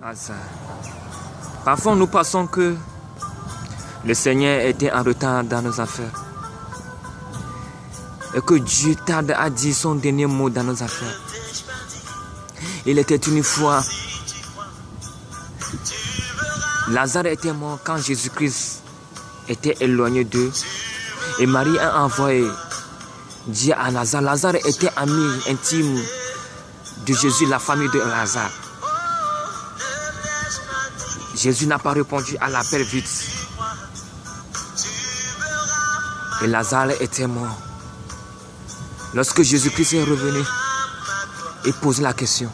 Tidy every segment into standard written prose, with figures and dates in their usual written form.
Hasard. Parfois, nous pensons que le Seigneur était en retard dans nos affaires. Et que Dieu tarde à dire son dernier mot dans nos affaires. Il était une fois. Lazare était mort quand Jésus-Christ était éloigné d'eux. Et Marie a envoyé Dieu à Lazare. Lazare était ami intime de Jésus, la famille de Lazare. Jésus n'a pas répondu à l'appel vite. Et Lazare était mort. Lorsque Jésus-Christ est revenu, il pose la question.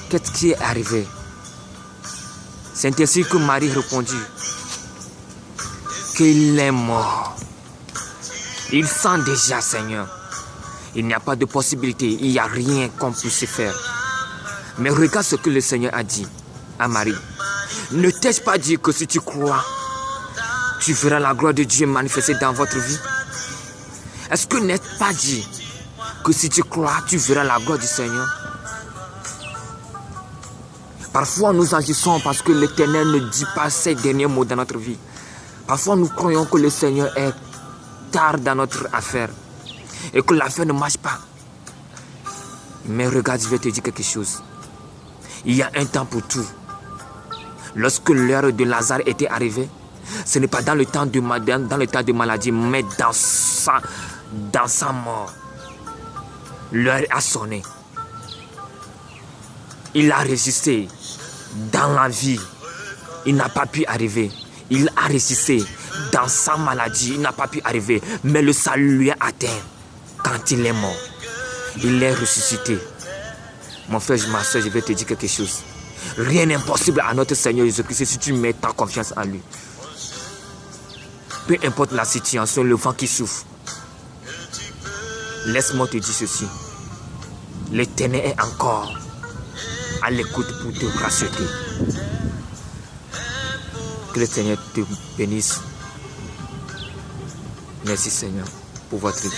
Qu'est-ce qui est arrivé? C'est ainsi que Marie répondit qu'il est mort. Il sent déjà, Seigneur. Il n'y a pas de possibilité, il n'y a rien qu'on puisse faire. Mais regarde ce que le Seigneur a dit à Marie. Ne t'ai-je pas dit que si tu crois, tu verras la gloire de Dieu manifestée dans votre vie? Est-ce que n'est pas dit que si tu crois, tu verras la gloire du Seigneur? Parfois, nous agissons parce que l'Éternel ne dit pas ces derniers mots dans notre vie. Parfois, nous croyons que le Seigneur est tard dans notre affaire et que l'affaire ne marche pas. Mais regarde, je vais te dire quelque chose. Il y a un temps pour tout. Lorsque l'heure de Lazare était arrivée, ce n'est pas dans le temps de maladie, mais dans sa mort. L'heure a sonné. Il a résisté dans la vie. Il n'a pas pu arriver. Il a résisté dans sa maladie. Il n'a pas pu arriver. Mais le salut lui a atteint quand il est mort. Il est ressuscité. Mon frère, ma soeur, je vais te dire quelque chose. Rien n'est impossible à notre Seigneur Jésus-Christ si tu mets ta confiance en lui. Peu importe la situation, le vent qui souffle. Laisse-moi te dire ceci. L'Éternel est encore à l'écoute pour te racheter. Que le Seigneur te bénisse. Merci Seigneur pour votre vie.